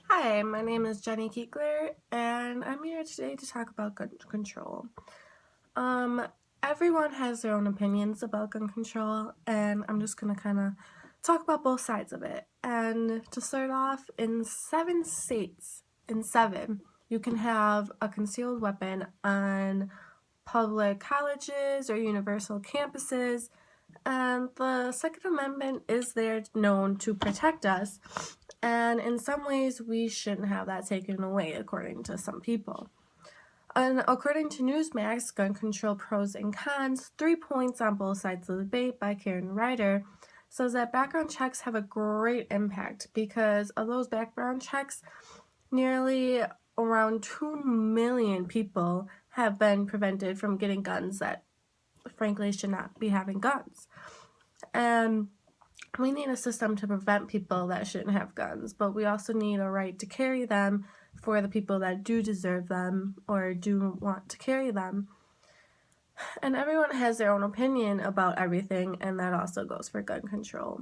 Hi, my name is Jenny Kiekler, and I'm here today to talk about gun control. Um, Everyone has their own opinions about gun control, and I'm just gonna kind of talk about both sides of it. And to start off, in 7 states, you can have a concealed weapon on public colleges or universal campuses, and the Second Amendment is there known to protect us, and in some ways we shouldn't have that taken away, according to some people. And according to Newsmax, Gun Control Pros and Cons, 3 points on both sides of the debate by Karen Ryder, says that background checks have a great impact because of those background checks, nearly around 2 million people have been prevented from getting guns that frankly should not be having guns. And we need a system to prevent people that shouldn't have guns, but we also need a right to carry them for the people that do deserve them or do want to carry them. And everyone has their own opinion about everything, and that also goes for gun control.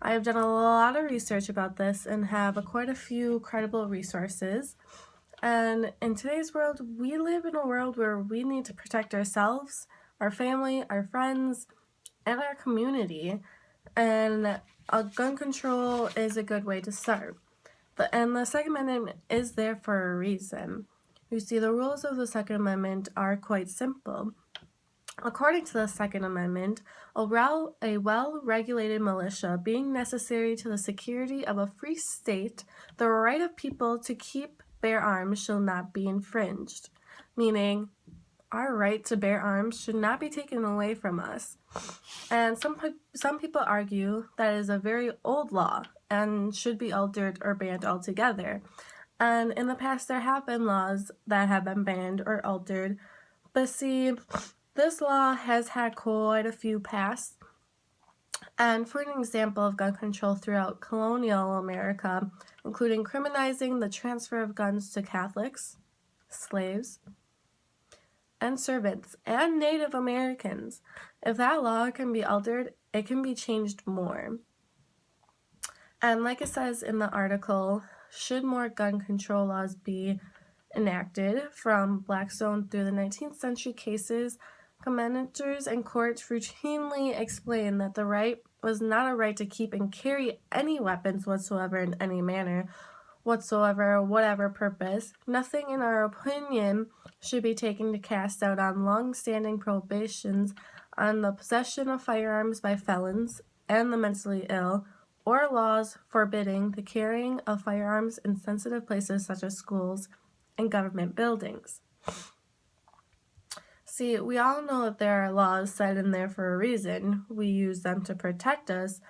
I have done a lot of research about this and have quite a few credible resources. And in today's world, we live in a world where we need to protect ourselves, our family, our friends, and our community. And gun control is a good way to start. And the Second Amendment is there for a reason. You see, the rules of the Second Amendment are quite simple. According to the Second Amendment, a well-regulated militia being necessary to the security of a free state, the right of people to keep, bear arms shall not be infringed. Meaning, our right to bear arms should not be taken away from us. And some people argue that it is a very old law and should be altered or banned altogether. And in the past, there have been laws that have been banned or altered. But see, this law has had quite a few passed. And for an example of gun control throughout colonial America, including criminalizing the transfer of guns to Catholics, slaves, and servants, and Native Americans. If that law can be altered, it can be changed more. And like it says in the article, should more gun control laws be enacted? From Blackstone through the 19th century cases, commentators and courts routinely explain that the right was not a right to keep and carry any weapons whatsoever in any manner, whatsoever, whatever purpose. Nothing in our opinion should be taken to cast doubt on long-standing prohibitions on the possession of firearms by felons and the mentally ill, or laws forbidding the carrying of firearms in sensitive places such as schools and government buildings. See, we all know that there are laws set in there for a reason. We use them to protect us,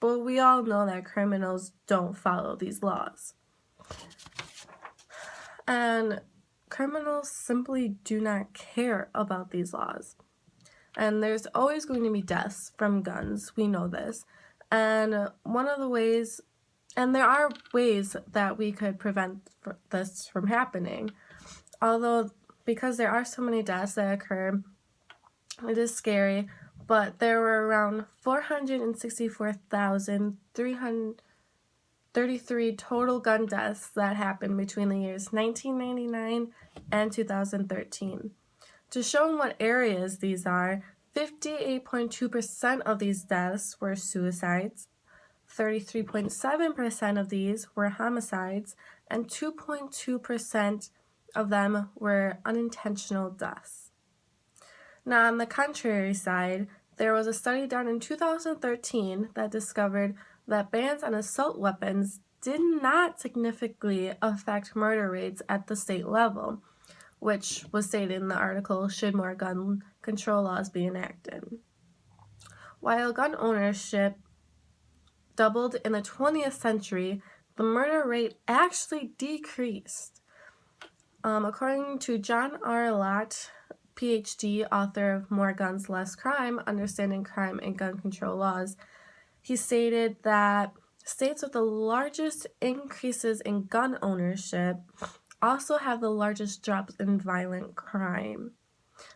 but we all know that criminals don't follow these laws. And criminals simply do not care about these laws. And there's always going to be deaths from guns. We know this. And one of the ways, and there are ways that we could prevent this from happening. Although, because there are so many deaths that occur, it is scary. But there were around 464,333 total gun deaths that happened between the years 1999 and 2013. To show in what areas these are, 58.2% of these deaths were suicides, 33.7% of these were homicides, and 2.2% of them were unintentional deaths. Now, on the contrary side, there was a study done in 2013 that discovered that bans on assault weapons did not significantly affect murder rates at the state level, which was stated in the article, should more gun control laws be enacted. While gun ownership doubled in the 20th century, the murder rate actually decreased. According to John R. Lott, PhD, author of More Guns, Less Crime, Understanding Crime and Gun Control Laws, he stated that states with the largest increases in gun ownership also have the largest drops in violent crime.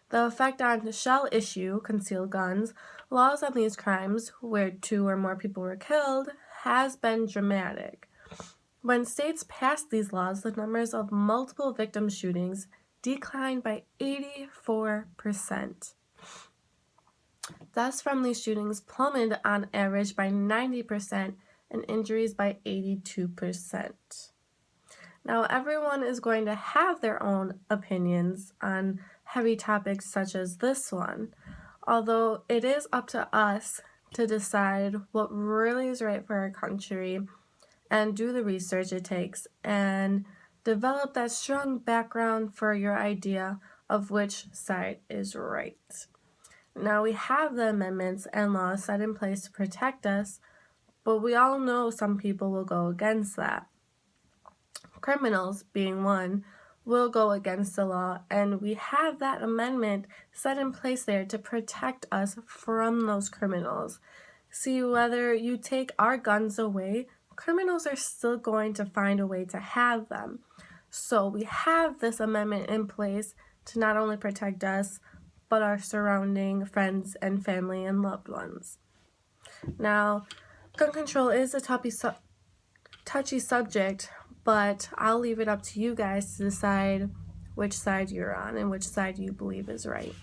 The effect on shell issue, concealed guns, laws on these crimes, where 2 or more people were killed, has been dramatic. When states passed these laws, the numbers of multiple victim shootings declined by 84%. Deaths from these shootings plummeted on average by 90% and injuries by 82%. Now, everyone is going to have their own opinions on heavy topics such as this one, although it is up to us to decide what really is right for our country and do the research it takes and develop that strong background for your idea of which side is right. Now, we have the amendments and laws set in place to protect us, but we all know some people will go against that. Criminals, being one, will go against the law, and we have that amendment set in place there to protect us from those criminals. See, whether you take our guns away, criminals are still going to find a way to have them. So we have this amendment in place to not only protect us, but our surrounding friends and family and loved ones. Now, gun control is a touchy subject, but I'll leave it up to you guys to decide which side you're on and which side you believe is right.